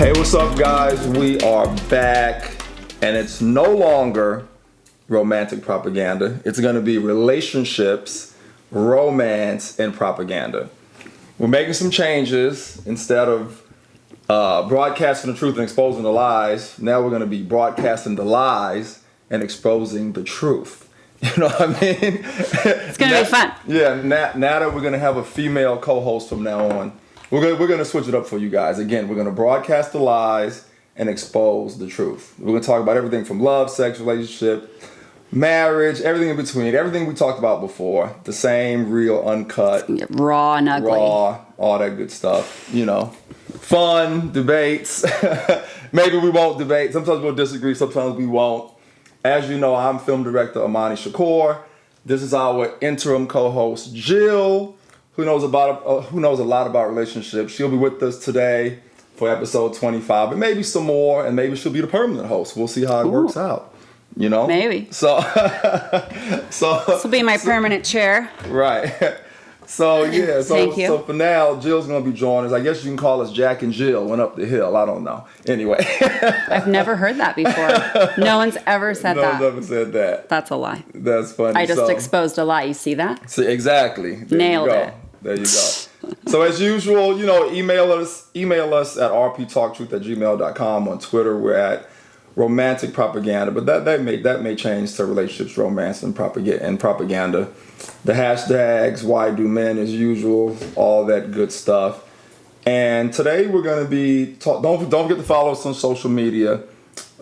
Hey, what's up, guys? We are back, and it's no longer romantic propaganda. It's going to be relationships, romance, and propaganda. We're making some changes. Instead of broadcasting the truth and exposing the lies, now we're going to be broadcasting the lies and exposing the truth. You know what I mean? It's going to be fun. Yeah, now that we're going to have a female co-host from now on, we're going to switch it up for you guys. Again, we're going to broadcast the lies and expose the truth. We're going to talk about everything from love, sex, relationship, marriage, everything in between, everything we talked about before. The same, real, uncut. Raw and ugly. Raw, all that good stuff, you know. Fun, debates. Maybe we won't debate. Sometimes we'll disagree, sometimes we won't. As you know, I'm film director Imani Shakur. This is our interim co-host, Jill, who knows a lot about relationships. She'll be with us today for episode 25, and maybe some more, and maybe she'll be the permanent host. We'll see how it works out. You know? Maybe. So this will be my permanent chair. Right. So yeah, Thank you. So for now, Jill's gonna be joining us. I guess you can call us Jack and Jill went up the hill. I don't know. Anyway. I've never heard that before. No one's ever said that. No one's ever said that. That's a lie. That's funny. I just exposed a lie. You see that? See, exactly. Nailed it. There you go. So as usual, you know, email us at rptalktruth@gmail.com. On Twitter, we're at romantic propaganda, but that may change to relationships, romance, and propaganda. The hashtags, why do men, as usual, all that good stuff. And today we're going to be don't forget to follow us on social media.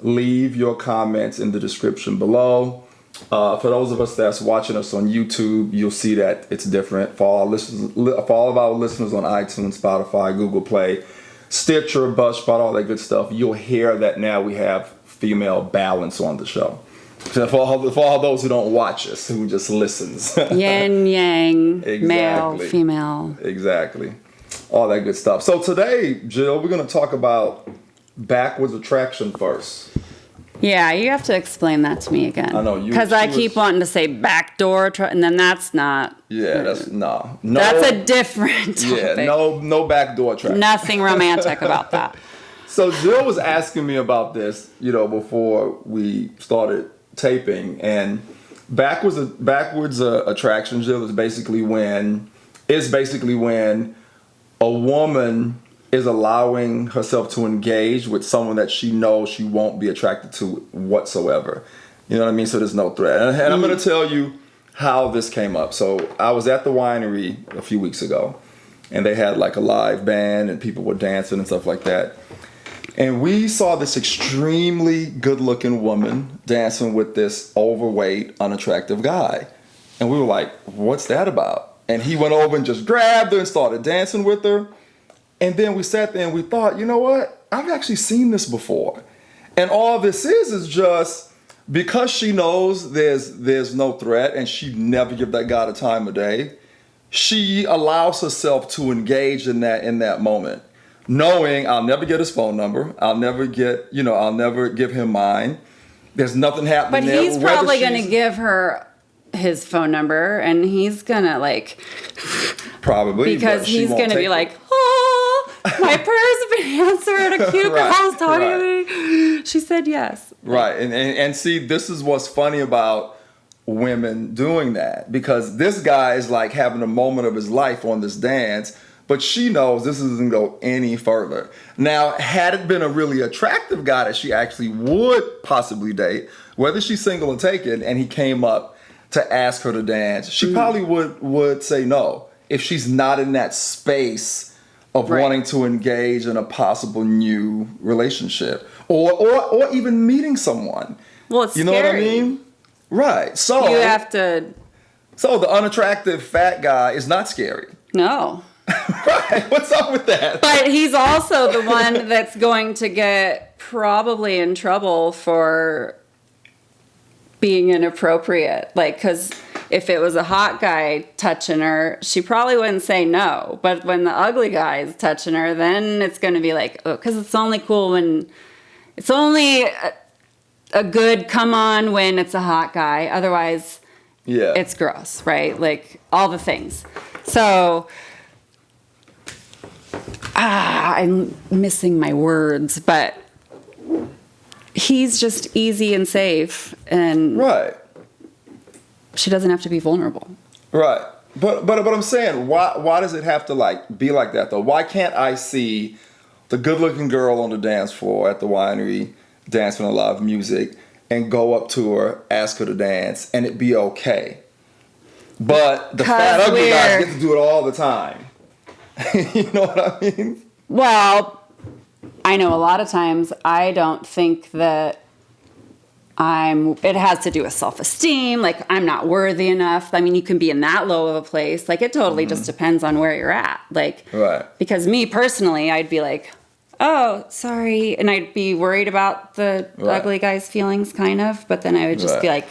Leave your comments in the description below. For those of us that's watching us on YouTube, you'll see that it's different. For all of our listeners on iTunes, Spotify, Google Play, Stitcher, Buzzsprout, all that good stuff, you'll hear that now we have female balance on the show. So for all those who don't watch us, who just listens. Yin, yang, Exactly. male, female. Exactly. All that good stuff. So today, Jill, we're going to talk about backwards attraction first. Yeah, you have to explain that to me again. I know you. Because I keep wanting to say backdoor, and then that's not. Yeah, that's no. That's a different topic. Yeah, no backdoor attraction. Nothing romantic about that. So Jill was asking me about this, you know, before we started taping, and backwards attraction, Jill, is basically when a woman is allowing herself to engage with someone that she knows she won't be attracted to whatsoever. You know what I mean? So there's no threat. And I'm going to tell you how this came up. So I was at the winery a few weeks ago, and they had like a live band, and people were dancing and stuff like that. And we saw this extremely good-looking woman dancing with this overweight, unattractive guy. And we were like, what's that about? And he went over and just grabbed her and started dancing with her. And then we sat there and we thought, you know what? I've actually seen this before. And all this is just because she knows there's no threat and she'd never give that guy the time of day, she allows herself to engage in that moment. Knowing I'll never get his phone number, I'll never give him mine. There's nothing happening there. But he's probably going to give her his phone number, and he's going to probably because he's going to be like, oh, my prayers have been answered. A cute girl's talking to me. She said yes. Right, and see, this is what's funny about women doing that, because this guy is like having a moment of his life on this dance. But she knows this doesn't go any further. Now, had it been a really attractive guy that she actually would possibly date, whether she's single and taken, and he came up to ask her to dance, she probably would say no if she's not in that space of wanting to engage in a possible new relationship or even meeting someone. Well, it's you know scary. what I mean? Right. So you have to. So the unattractive fat guy is not scary. No. Right, what's up with that? But he's also the one that's going to get probably in trouble for being inappropriate. Like, because if it was a hot guy touching her, she probably wouldn't say no. But when the ugly guy is touching her, then it's going to be like, oh, because it's only cool when it's only a good come on when it's a hot guy. Otherwise, it's gross, right? Like all the things. So I'm missing my words, but he's just easy and safe, and Right. she doesn't have to be vulnerable. Right. But I'm saying, why does it have to like be like that though? Why can't I see the good-looking girl on the dance floor at the winery dancing a live music and go up to her, ask her to dance, and it be okay? But the fat ugly guys get to do it all the time. You know what I mean? Well, I know a lot of times I don't think that it has to do with self-esteem. Like, I'm not worthy enough. I mean, you can be in that low of a place. Like, it totally just depends on where you're at. Like, Right. Because me personally, I'd be like, oh, sorry. And I'd be worried about the ugly guy's feelings, kind of. But then I would just be like,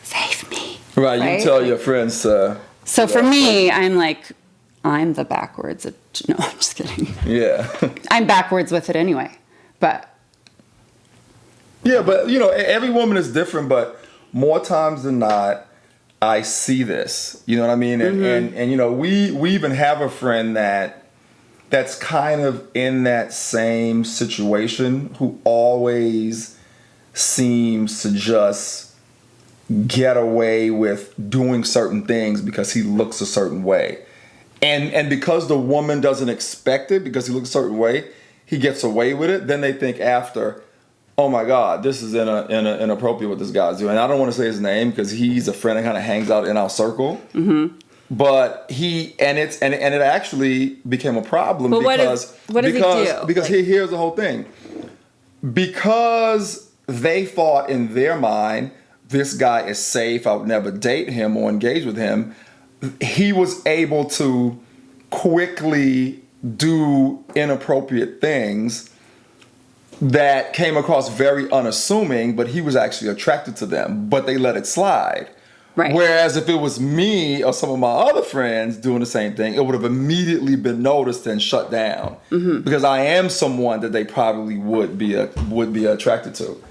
save me. Right. You tell your friends. So for me, I'm like, I'm the backwards. No, I'm just kidding. Yeah. I'm backwards with it anyway. But. Yeah, but you know, every woman is different, but more times than not, I see this. You know what I mean? And you know, we even have a friend that's kind of in that same situation, who always seems to just get away with doing certain things because he looks a certain way. And because the woman doesn't expect it, because he looks a certain way, he gets away with it. Then they think after, oh my God, this is inappropriate what this guy's doing. And I don't want to say his name because he's a friend that kind of hangs out in our circle. Mm-hmm. But it actually became a problem because what does he do? Because here's the whole thing. Because they thought in their mind, this guy is safe, I would never date him or engage with him, he was able to quickly do inappropriate things that came across very unassuming, but he was actually attracted to them, but they let it slide. Right. Whereas if it was me or some of my other friends doing the same thing, it would have immediately been noticed and shut down. Mm-hmm. Because I am someone that they probably would be attracted to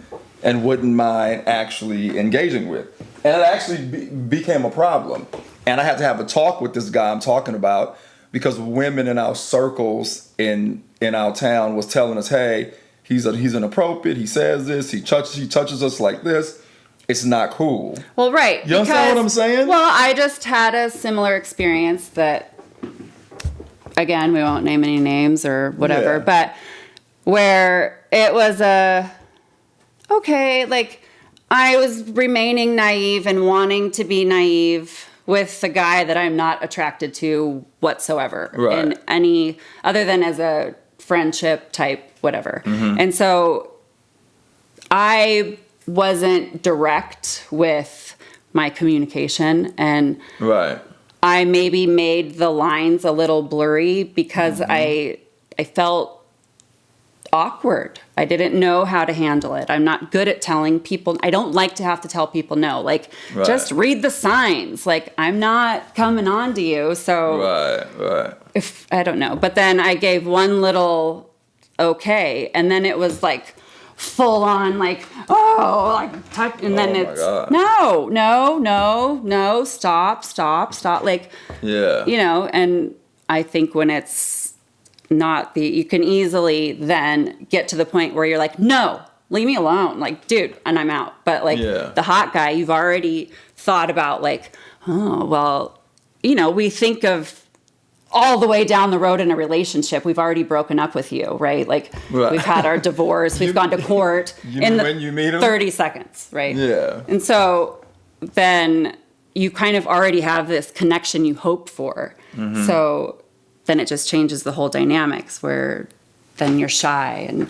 and wouldn't mind actually engaging with. And it actually became a problem. And I had to have a talk with this guy I'm talking about, because women in our circles in our town was telling us, hey, he's inappropriate, he says this, he touches us like this. It's not cool. Well, right. You understand what I'm saying? Well, I just had a similar experience that, again, we won't name any names or whatever, but where it was I was remaining naive and wanting to be naive with the guy that I'm not attracted to whatsoever. Right. In any, other than as a friendship type, whatever. Mm-hmm. And so I wasn't direct with my communication, and I maybe made the lines a little blurry because I felt awkward. I didn't know how to handle it. I'm not good at telling people. I don't like to have to tell people no. Like, just read the signs. Like, I'm not coming on to you. So if I don't know. But then I gave one little okay, and then it was like full on, like, oh, like touch, and then it's no, stop. Like, you know, and I think when it's not you can easily then get to the point where you're like, no, leave me alone. Like, dude, and I'm out. But like the hot guy, you've already thought about like, oh, well, you know, we think of all the way down the road in a relationship. We've already broken up with you, right? Like we've had our divorce, we've gone to court when you meet him? 30 seconds, right? Yeah. And so then you kind of already have this connection you hope for. Mm-hmm. So then it just changes the whole dynamics where then you're shy and,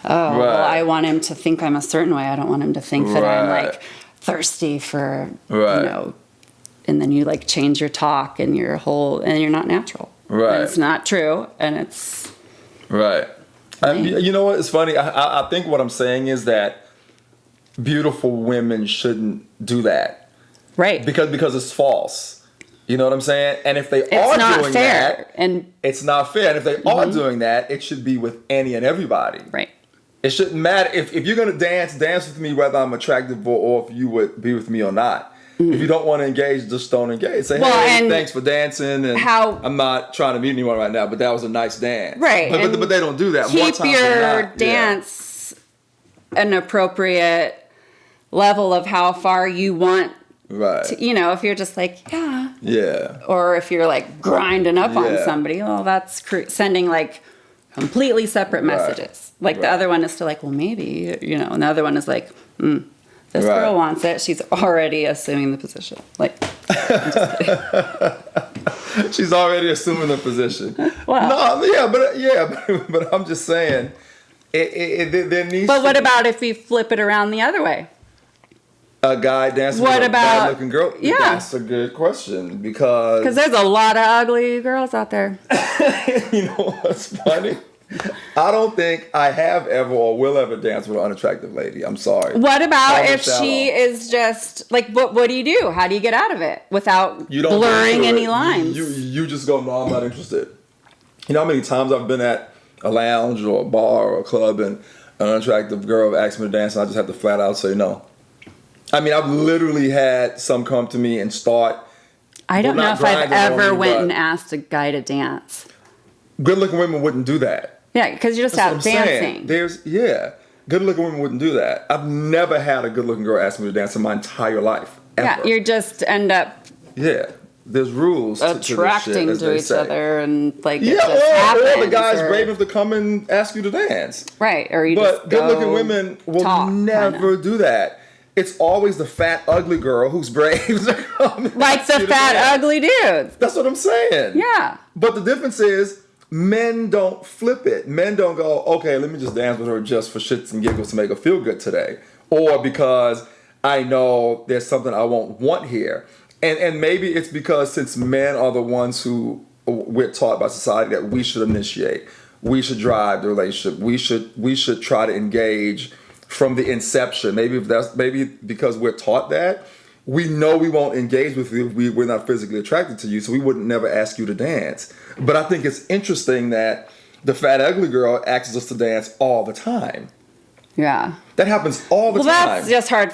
well, I want him to think I'm a certain way. I don't want him to think that I'm like thirsty for, you know, and then you like change your talk and you're not natural. Right. And it's not true. And it's. Right. You know what? It's funny. I think what I'm saying is that beautiful women shouldn't do that. Right. Because it's false. You know what I'm saying? And if they are doing that, and it's not fair. And if they are doing that, it should be with any and everybody. Right. It shouldn't matter if you're gonna dance with me whether I'm attractive or if you would be with me or not. If you don't want to engage, just don't engage. Say, hey, thanks for dancing, and I'm not trying to meet anyone right now, but that was a nice dance. Right. But they don't do that. Keep your dance an appropriate level of how far you want. Right. To, if you're just like, yeah. Or if you're like grinding up on somebody, well, that's sending like completely separate messages. Like the other one is still like, well, maybe, and the other one is like, this girl wants it. She's already assuming the position. Like, I'm just kidding. She's already assuming the position. Well, no, but I'm just saying, there needs. But what about if we flip it around the other way? A guy dancing with a bad-looking girl? Yeah. That's a good question, because there's a lot of ugly girls out there. You know what's funny? I don't think I have ever or will ever dance with an unattractive lady. I'm sorry. What about if she is just like, what do you do? How do you get out of it without blurring any lines? You just go, no, I'm not interested. You know how many times I've been at a lounge or a bar or a club and an unattractive girl asks me to dance and I just have to flat out say no. I mean, I've literally had some come to me and start. I don't know if I've ever went and asked a guy to dance. Good-looking women wouldn't do that. Yeah, because you're just out dancing. Good-looking women wouldn't do that. I've never had a good-looking girl ask me to dance in my entire life. Ever. Yeah, you just end up. Yeah, there's rules attracting to each other, and like or the guy's brave enough to come and ask you to dance. Right, or you. But good-looking women will never do that. It's always the fat, ugly girl who's brave to come. Like the fat, ugly dudes. That's what I'm saying. Yeah. But the difference is, men don't flip it. Men don't go, okay, let me just dance with her just for shits and giggles to make her feel good today. Or because I know there's something I won't want here. And maybe it's because since men are the ones who we're taught by society that we should initiate, we should drive the relationship, we should try to engage from the inception. Maybe because we're taught that, we know we won't engage with you if we're not physically attracted to you, so we wouldn't never ask you to dance. But I think it's interesting that the fat, ugly girl asks us to dance all the time. Yeah. That happens all the time. Well, that's just hard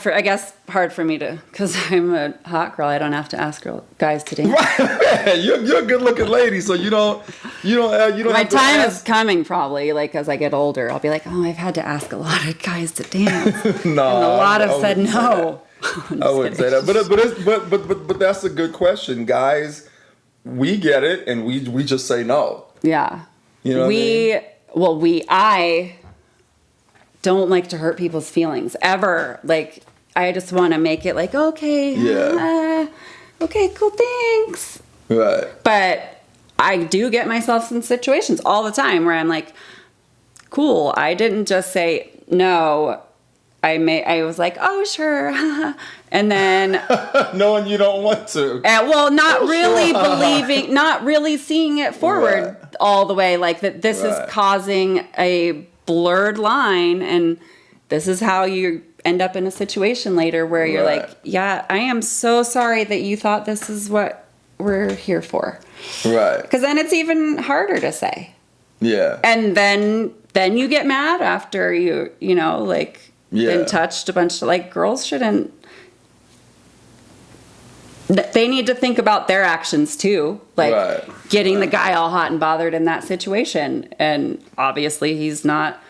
for me to, because I'm a hot girl. I don't have to ask guys to dance. Right. You're a good-looking lady, so you don't. My time is coming probably. Like as I get older, I'll be like, oh, I've had to ask a lot of guys to dance, and a lot have said no. I wouldn't say that, but that's a good question, guys. We get it, and we just say no. Yeah. You know what I mean? I don't like to hurt people's feelings ever. Like, I just want to make it like, okay, okay, cool, thanks. Right. But I do get myself in situations all the time where I'm like, cool, I didn't just say no. I was like, oh, sure. And then knowing you don't want to. Not really seeing it forward all the way. Like that this is causing a blurred line, and this is how you end up in a situation later where you're like, yeah, I am so sorry that you thought this is what we're here for. Right. Because then it's even harder to say. Yeah. And then you get mad after been touched a bunch of, like, girls shouldn't. They need to think about their actions too, like getting the guy all hot and bothered in that situation. And obviously he's not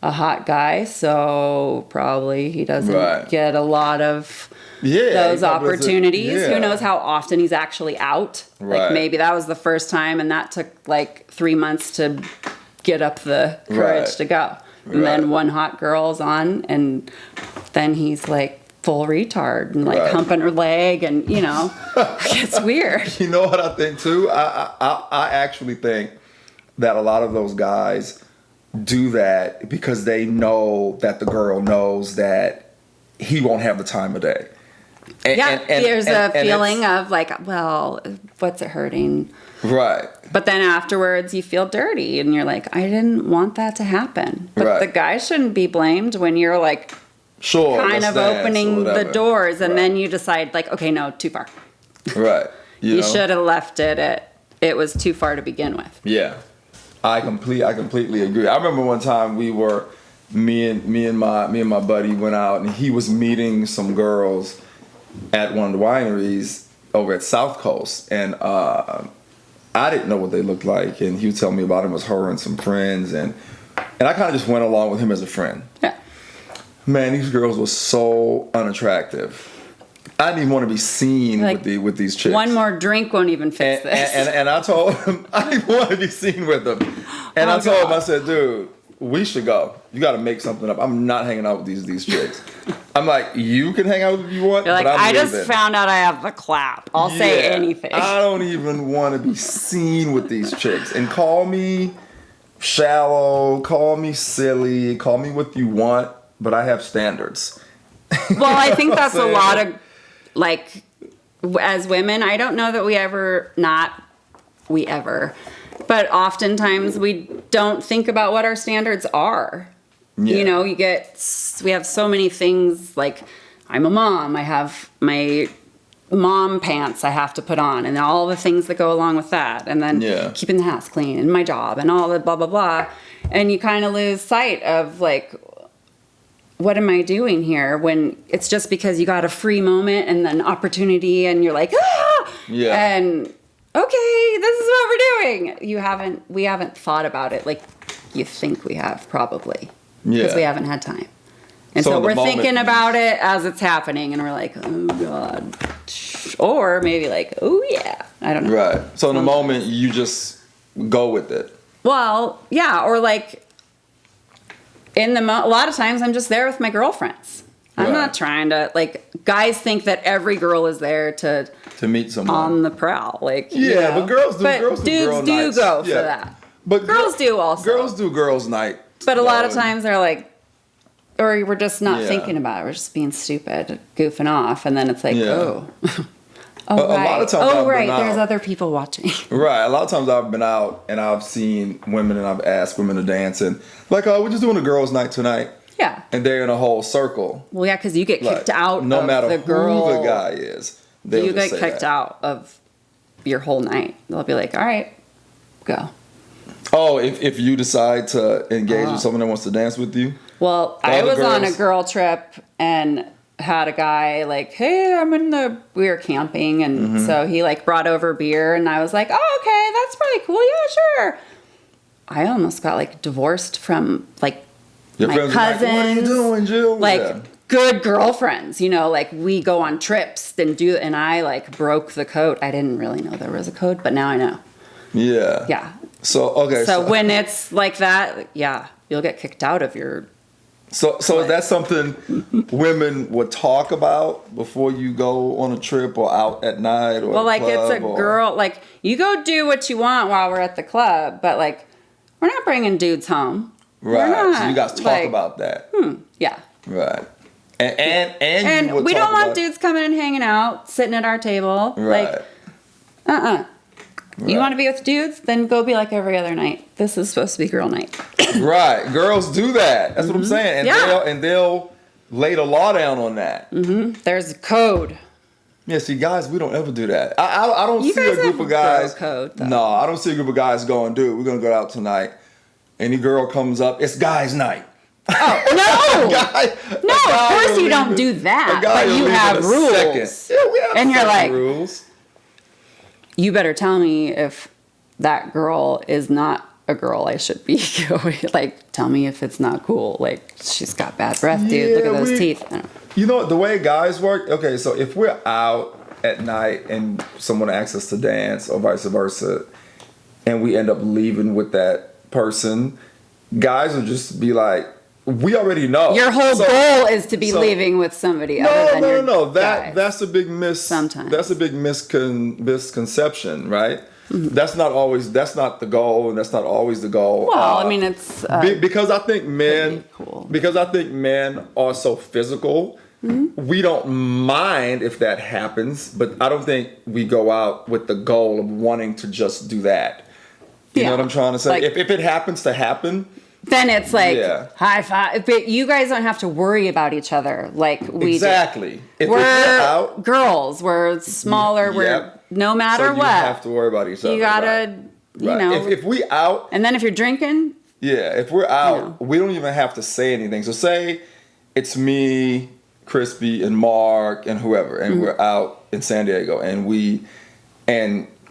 a hot guy, so probably he doesn't get a lot of those opportunities. Who knows how often he's actually out? Like maybe that was the first time, and that took like 3 months to get up the courage to go. And then one hot girl's on, and then he's like full retard and like humping her leg, and it's weird. You know what I think too? I actually think that a lot of those guys do that because they know that the girl knows that he won't have the time of day. There's a feeling of like, well, what's it hurting? Right. But then afterwards you feel dirty and you're like, I didn't want that to happen. But the guy shouldn't be blamed when you're like kind of opening the doors, and then you decide like, okay, no, too far. Right. You should have left it it was too far to begin with. Yeah. I completely agree. I remember one time me and my buddy went out, and he was meeting some girls, at one of the wineries over at South Coast, and I didn't know what they looked like, and he would tell me about him as her and some friends, and I kind of just went along with him as a friend. Yeah. Man, these girls were so unattractive. I didn't even want to be seen with these chicks. One more drink won't even fix this. And I told him I didn't want to be seen with them. And I told him, I said, dude, we should go. You got to make something up. I'm not hanging out with these chicks. I'm like, you can hang out with if you want. You're like, but I'm just leaving. found out I have the clap. I'll say anything. I don't even want to be seen with these chicks. And call me shallow, call me silly, call me what you want, but I have standards. Well, I think that's a lot of, like, as women, I don't know that but oftentimes we don't think about what our standards are. Yeah. You know, we have so many things, like, I'm a mom, I have my mom pants I have to put on, and all the things that go along with that, and then keeping the house clean, and my job, and all the blah, blah, blah. And you kind of lose sight of, like, what am I doing here, when it's just because you got a free moment and an opportunity and you're like, ah! Yeah. And okay, this is what we're doing. We haven't thought about it like you think we have, probably. Yeah. Because we haven't had time. And so we're thinking about it as it's happening, and we're like, oh God. Or maybe like, oh yeah. I don't know. Right. So in the moment, you just go with it. Well, yeah. Or like, a lot of times I'm just there with my girlfriends. I'm not trying to, like, guys think that every girl is there to meet someone on the prowl. Like, but girls do. Girls dudes do go for that. But girls do also. Girls do girls' night. But a lot of times they're like, or we're just not thinking about it. We're just being stupid, goofing off, and then it's like, oh, right. A lot of times there's other people watching. Right. A lot of times I've been out and I've seen women and I've asked women to dance, and like, oh, we're just doing a girls' night tonight. Yeah. And they're in a whole circle. Well, yeah, because you get kicked out no of matter the girl. who the guy is. You get kicked out of your whole night. They'll be like, all right, go. Oh, if you decide to engage with someone that wants to dance with you? Well, I was on a girl trip and had a guy like, hey, we were camping, and so he like brought over beer, and I was like, oh, okay, that's pretty cool. Yeah, sure. I almost got like divorced from like your my cousins. Like, what are you doing, Jill? Like good girlfriends, you know, like we go on trips and I like broke the code. I didn't really know there was a code, but now I know. Yeah. Yeah. So, okay. So when it's like that, you'll get kicked out of your... So is that something women would talk about before you go on a trip or out at night or like it's a girl, like you go do what you want while we're at the club, but like we're not bringing dudes home. Right. So you guys talk about that. Yeah. Right. And we don't want dudes coming and hanging out, sitting at our table. Right. Like, You want to be with dudes? Then go be like every other night. This is supposed to be girl night. Right. Girls do that. That's what I'm saying. And they'll lay the law down on that. Mm-hmm. There's a code. Yeah, see, guys, we don't ever do that. I don't see a group of guys. Code, though. No, I don't see a group of guys going, dude, we're going to go out tonight. Any girl comes up, it's guys' night. Oh, no! Of course you don't do that. But you have rules. Yeah, we have and you're like, rules. You better tell me if that girl is not a girl I should be going. Like, tell me if it's not cool. Like, she's got bad breath, dude. Look at those teeth. You know, the way guys work, okay, so if we're out at night and someone asks us to dance or vice versa, and we end up leaving with that person, guys will just be like, we already know. Your whole goal is to be leaving with somebody other than your guy. That's a big Sometimes. That's a big misconception, right? Mm-hmm. That's not the goal, and that's not always the goal. Well, I mean, it's because I think men are so physical. Mm-hmm. We don't mind if that happens, but I don't think we go out with the goal of wanting to just do that. You know what I'm trying to say? Like, if it happens to happen, then it's like high five. But you guys don't have to worry about each other like we exactly. do. We're out, girls. We're smaller. We're no matter what. You have to worry about each other. You gotta, you know. If we out, and then if you're drinking, if we're out, we don't even have to say anything. So say it's me, Crispy and Mark and whoever, and we're out in San Diego, and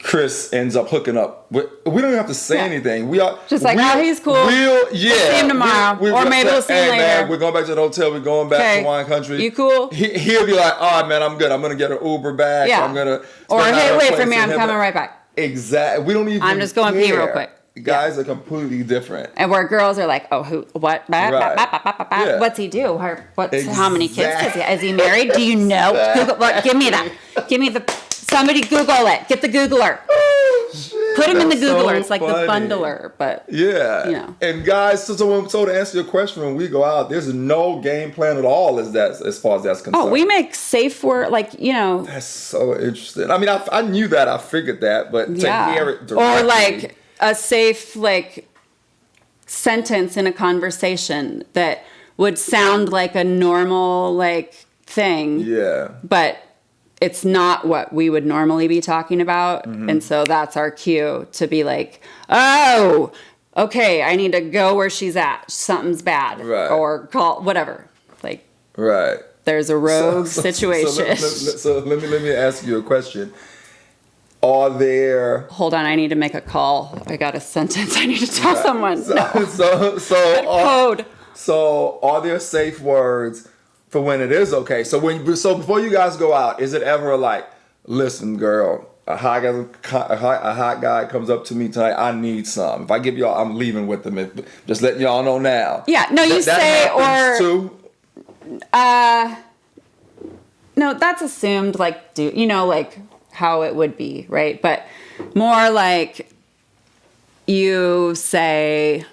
Chris ends up hooking up. We don't even have to say anything. We are just like, he's cool. We'll see him tomorrow, or maybe we'll see him later. Man, we're going back to the hotel. We're going back to wine country. You cool? He'll be like, oh man, I'm good. I'm gonna get an Uber back. Yeah. I'm gonna. Or hey, wait for me. I'm coming right back. Exactly. We don't even. I'm just going pee real quick. Guys are completely different. And where girls are like, oh, who, what? Yeah. What's he do? How many kids does he have? Is he married? Do you know? Google, give me that. Give me somebody Google it. Get the Googler. Put him in the Googler. It's like the bundler, but yeah. And guys, so to answer your question, when we go out, there's no game plan at all as far as that's concerned. Oh, we make safe word, That's so interesting. I mean, I knew that, I figured that, but to hear it directly, or like a safe sentence in a conversation that would sound like a normal thing. Yeah. But it's not what we would normally be talking about. And so that's our cue to be like, oh, okay, I need to go where she's at. Something's bad. Right. Or call, whatever. Right. There's a rogue situation. So let me ask you a question. Are there... Hold on, I need to make a call. I got a sentence I need to tell someone. Code. So are there safe words for when it is okay? So before you guys go out, is it ever like, listen, girl, a hot guy comes up to me tonight, I need some. If I give y'all, I'm leaving with them. Just letting y'all know now. Yeah, no, you say, or... Too? No, that's assumed, how it would be, right? But more like you say,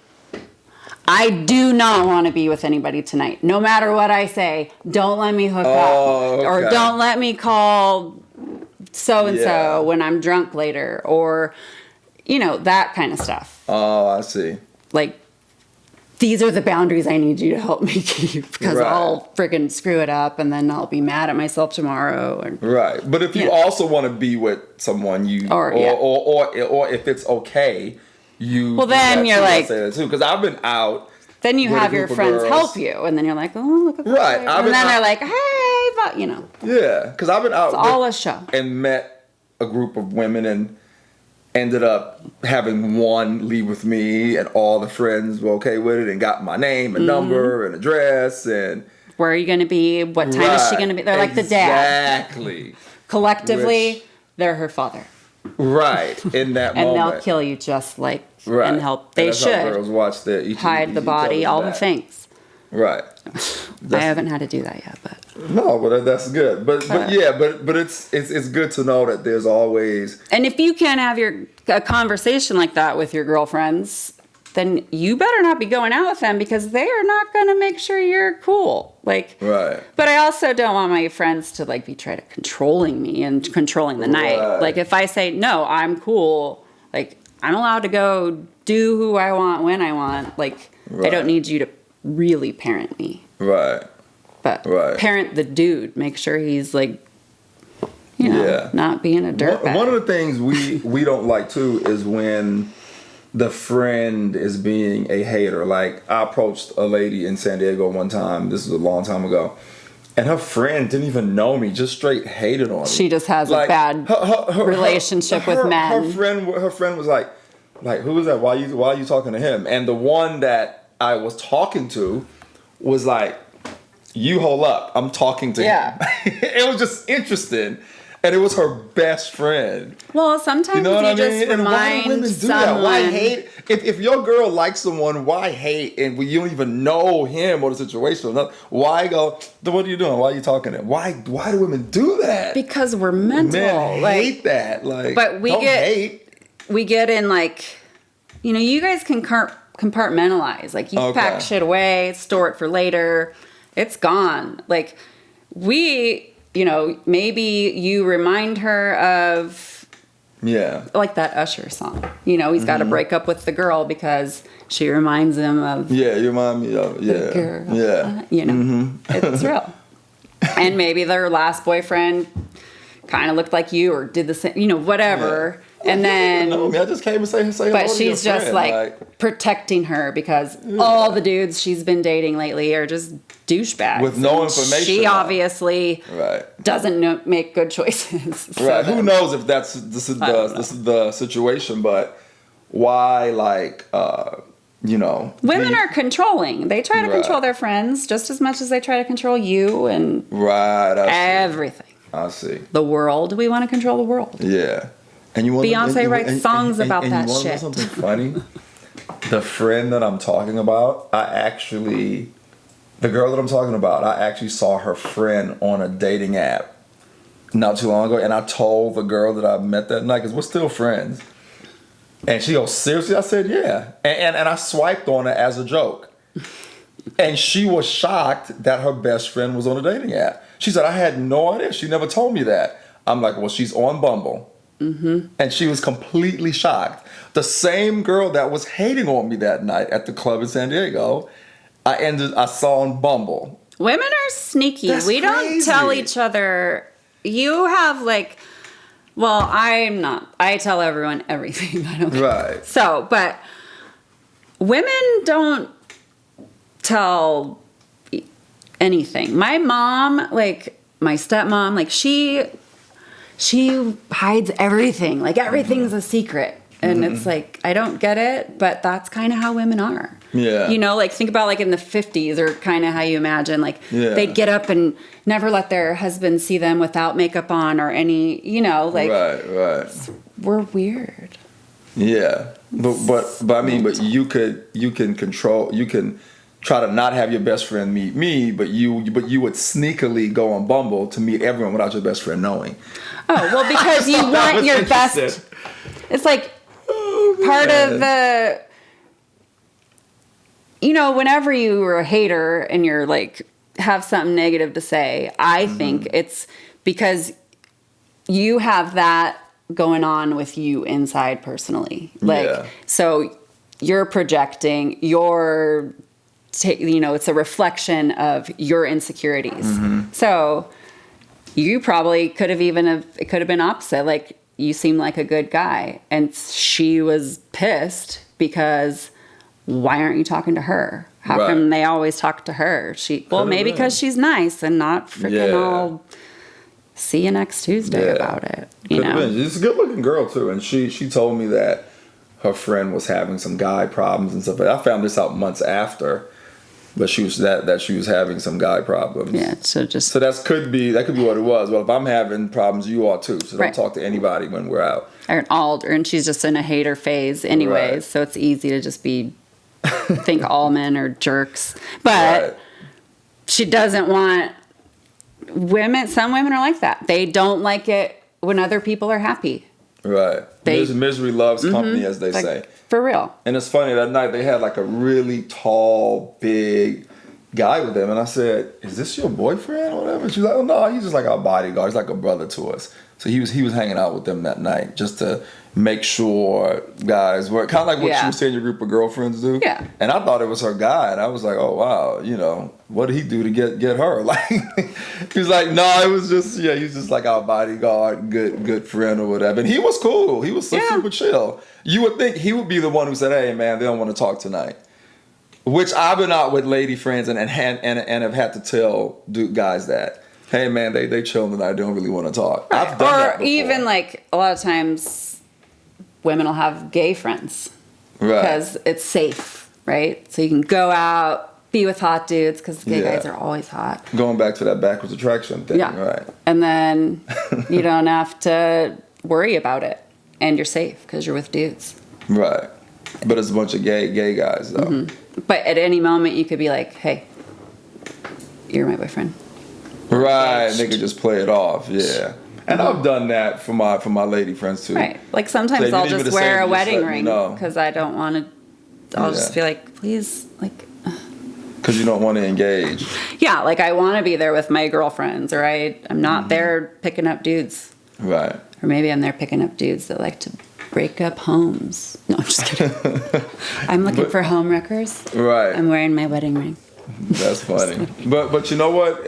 I do not want to be with anybody tonight. No matter what I say, don't let me hook up. Okay. Or don't let me call so-and-so when I'm drunk later. Or, that kind of stuff. Oh, I see. These are the boundaries I need you to help me keep, because I'll friggin' screw it up and then I'll be mad at myself tomorrow. Right. But if you also want to be with someone, or if it's okay, then you're like, say that too. Because I've been out. Then you have your friends help you, and then you're like, oh, look at that. Right. And then they're like, hey, but Yeah, because I've been out. It's all a show. And met a group of women and ended up having one leave with me, and all the friends were okay with it and got my name and number and address and where are you going to be? What time is she going to be? They're like the dad. Exactly. Collectively, they're her father. Right. In that and moment. And they'll kill you just and help. They should. Girls watch hide the body, all the things. Right. I haven't had to do that yet, but no, but that's good. But it's good to know that there's always. And if you can't have a conversation like that with your girlfriends, then you better not be going out with them, because they are not going to make sure you're cool. Right. But I also don't want my friends to be trying to controlling me and controlling the night. If I say no, I'm cool. I'm allowed to go do who I want when I want. I don't need you to really parent me. Right. But parent the dude. Make sure he's not being a dirtbag. One of the things we don't like too is when the friend is being a hater. I approached a lady in San Diego one time. This was a long time ago. And her friend didn't even know me, just straight hated on me. She just has a bad relationship with men. Her friend was like, who is that? Why are you talking to him? And the one that I was talking to was like, you hold up, I'm talking to him. It was just interesting. And it was her best friend. Well, sometimes just remind why do women do that? Why hate? If your girl likes someone, why hate? And you don't even know him or the situation. Why go, what are you doing? Why are you talking to him? Why do women do that? Because we're mental. Men hate that. But we get in you guys can compartmentalize. You pack shit away, store it for later. It's gone. Maybe you remind her of that Usher song. He's got to break up with the girl because she reminds him of you remind me of the girl. It's real. And maybe their last boyfriend kind of looked like you or did the same, whatever. And then, no, I just came and say hello but to she's your just friend. like protecting her because all the dudes she's been dating lately are just douchebags with no And information. She obviously doesn't make good choices. So right. Who knows if this is the situation, but why women are controlling. They try to control their friends just as much as they try to control you and everything. I see. The world. We want to control the world. Yeah. And you want Beyonce writes songs about that shit. You know something funny? The friend that I'm talking about, the girl that I'm talking about, I actually saw her friend on a dating app not too long ago, and I told the girl that I met that night, because we're still friends. And she goes, seriously? I said, yeah. And I swiped on it as a joke. And she was shocked that her best friend was on a dating app. She said, I had no idea. She never told me that. I'm like, well, she's on Bumble. Mm-hmm. And she was completely shocked. The same girl that was hating on me that night at the club in San Diego, I saw on Bumble. Women are sneaky. We don't tell each other. You have well, I'm not. I tell everyone everything. I don't care. Right. So, but women don't tell anything. My mom, my stepmom, she hides everything. Everything's a secret. And it's I don't get it, but that's kind of how women are. Yeah. Think about in the 50s or kind of how you imagine, they'd get up and never let their husband see them without makeup on or any, Right. We're weird. Yeah. But you can control, you can try to not have your best friend meet me, but you would sneakily go on Bumble to meet everyone without your best friend knowing. Oh, well, because you want your best. It's part of the, whenever you are a hater and you're have something negative to say, I think it's because you have that going on with you inside personally. So you're projecting it's a reflection of your insecurities. So you probably could have it could have been opposite. You seem like a good guy. And she was pissed because why aren't you talking to her? How come they always talk to her? Maybe because she's nice and not freaking all see you next Tuesday about it. She's a good looking girl too. And she told me that her friend was having some guy problems and stuff. I found this out months after. But she was that she was having some guy problems. Yeah, so that could be what it was. Well, if I'm having problems, you are too. So don't talk to anybody when we're out. And she's just in a hater phase anyways, so it's easy to just think all men are jerks. But she doesn't want women. Some women are like that. They don't like it when other people are happy. Right. Misery loves company, as they say. For real. And it's funny, that night they had a really tall, big guy with them. And I said, is this your boyfriend or whatever? She's like, oh no, he's just our bodyguard. He's like a brother to us. So he was hanging out with them that night just to make sure guys were kind of what you were saying your group of girlfriends do. Yeah. And I thought it was her guy. And I was like, oh wow, what did he do to get her? He was like, no, it was just, he's just our bodyguard, good friend or whatever. And he was cool. He was super chill. You would think he would be the one who said, hey man, they don't want to talk tonight. Which I've been out with lady friends and have had to tell guys that, hey man, they chill tonight, they don't really want to talk. Right. I've done that before. Even a lot of times women will have gay friends. Right. Because it's safe, right? So you can go out, be with hot dudes, because gay guys are always hot. Going back to that backwards attraction thing, right. And then you don't have to worry about it. And you're safe because you're with dudes. Right. But it's a bunch of gay guys, though. Mm-hmm. But at any moment, you could be like, hey, you're my boyfriend. Right. And they could just play it off. Yeah. And I've done that for my lady friends, too. Right. Sometimes I'll just wear a wedding ring because I don't want to. I'll just be like, please, because you don't want to engage. Yeah. I want to be there with my girlfriends, or I'm not there picking up dudes. Right. Or maybe I'm there picking up dudes that like to break up homes. No, I'm just kidding. I'm looking for home wreckers. Right. I'm wearing my wedding ring. That's funny. But you know what?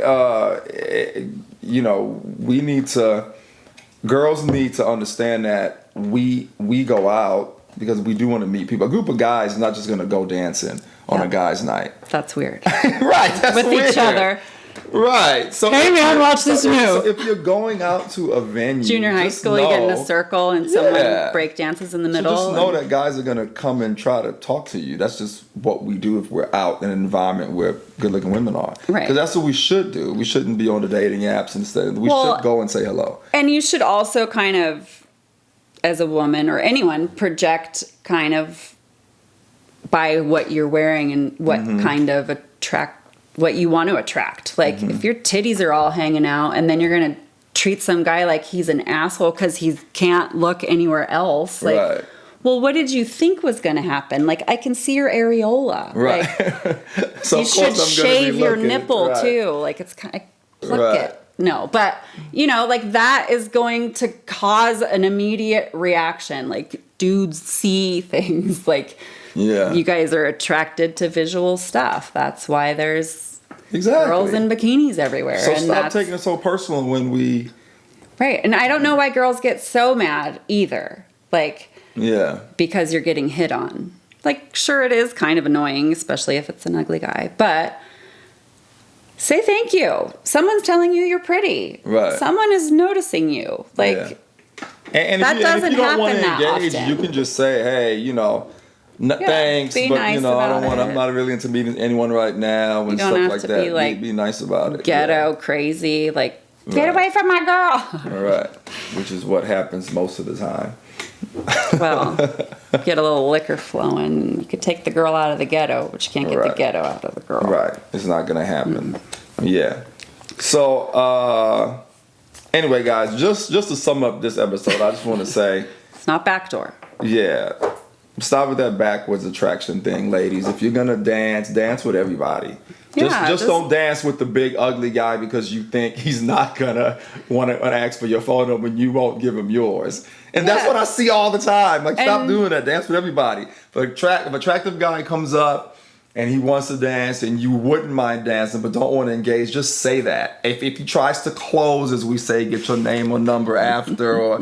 Girls need to understand that we go out because we do want to meet people. A group of guys is not just going to go dancing on a guy's night. That's weird. Right. That's with weird. each other. Right. So hey man, watch this move. So if you're going out to a venue, junior high school, you get in a circle and someone break dances in the middle. So just know that guys are gonna come and try to talk to you. That's just what we do if we're out in an environment where good-looking women are. Right. Because that's what we should do. We shouldn't be on the dating apps instead. We should go and say hello. And you should also kind of, as a woman or anyone, project kind of by what you're wearing and what kind of what you want to attract. Like if your titties are all hanging out and then you're going to treat some guy like he's an asshole because he can't look anywhere else. Like, well, what did you think was going to happen? Like, I can see your areola. Right. Like, so you should shave your nipple too. Like it's kind of pluck it. No, but like that is going to cause an immediate reaction. Like dudes see things like, you guys are attracted to visual stuff. That's why there's girls in bikinis everywhere. So stop taking it so personal when we... Right. And I don't know why girls get so mad either. Like, because you're getting hit on. Like, sure, it is kind of annoying, especially if it's an ugly guy. But say thank you. Someone's telling you you're pretty. Right. Someone is noticing you. Like, and that doesn't happen that engage, often. You can just say, hey, thanks, be but nice I'm not really into meeting anyone right now and stuff like that. Be like be nice about it. Ghetto crazy, like get away from my girl. All right, which is what happens most of the time. Well, get a little liquor flowing. You could take the girl out of the ghetto, but you can't get the ghetto out of the girl. Right, it's not gonna happen. Yeah. So anyway, guys, just to sum up this episode, I just want to say it's not backdoor. Yeah. Stop with that backwards attraction thing, ladies. If you're gonna dance with everybody. Just don't dance with the big ugly guy because you think he's not gonna want to ask for your phone number and you won't give him yours. And that's what I see all the time. Like, stop doing that. Dance with everybody. If an attractive guy comes up and he wants to dance and you wouldn't mind dancing but don't want to engage, just say that. If he tries to close, as we say, get your name or number after or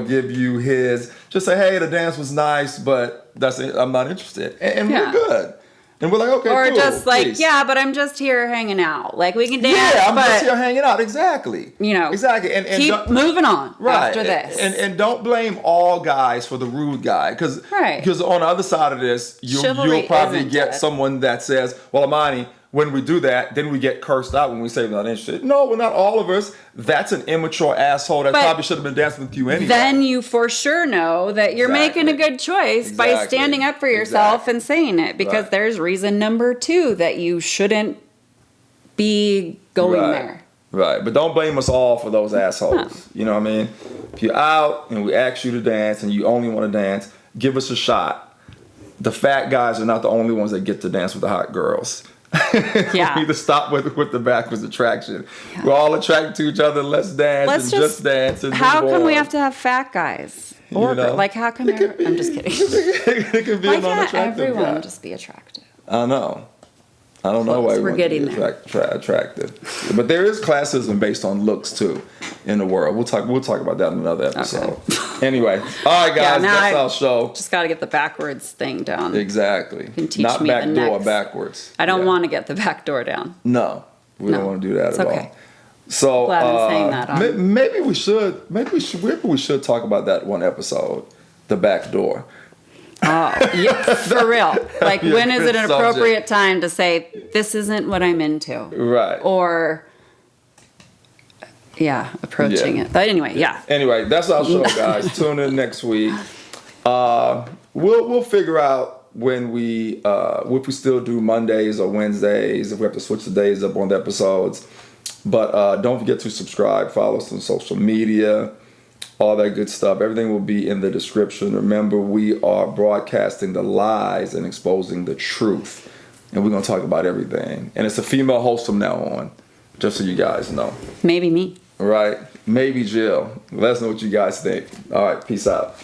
give you his, just say, hey, the dance was nice, but I'm not interested. And we're good. And we're like, okay, or cool. Or just like, peace. But I'm just here hanging out. Like, we can dance, I'm just here hanging out. Exactly. Exactly. And keep moving on after this. And don't blame all guys for the rude guy. Because on the other side of this, you'll probably get someone that says, well, Imani, when we do that, then we get cursed out when we say we're not interested. No, we're not all of us. That's an immature asshole that probably should have been dancing with you anyway. Then you for sure know that you're making a good choice by standing up for yourself and saying it. Because there's reason number 2 that you shouldn't be going there. Right, but don't blame us all for those assholes. No. You know what I mean? If you're out and we ask you to dance and you only want to dance, give us a shot. The fat guys are not the only ones that get to dance with the hot girls. We need to stop with the backwards attraction. We're all attracted to each other. Let's dance just dance. And how come we have to have fat guys? Or like, how come? I'm just kidding. It could be an unattractive guy. Everyone just be attractive? I know. I don't know why we're getting attractive, but there is classism based on looks too in the world. We'll talk about that in another episode. Okay. Anyway, all right, guys, that's our show. Just got to get the backwards thing down. Exactly. You can teach Not me back the door, next. Backwards. I don't want to get the back door down. No, we don't want to do that at all. So glad I'm saying that. Maybe we should talk about that one episode, the back door. Oh, yeah, for real. Like, when is it an appropriate time to say, this isn't what I'm into? Right. Or, approaching it. But anyway, Anyway, that's our show, guys. Tune in next week. We'll figure out when if we still do Mondays or Wednesdays, if we have to switch the days up on the episodes. But don't forget to subscribe, follow us on social media. All that good stuff. Everything will be in the description. Remember, we are broadcasting the lies and exposing the truth. And we're going to talk about everything. And it's a female host from now on, just so you guys know. Maybe me. Right? Maybe Jill. Let us know what you guys think. All right. Peace out.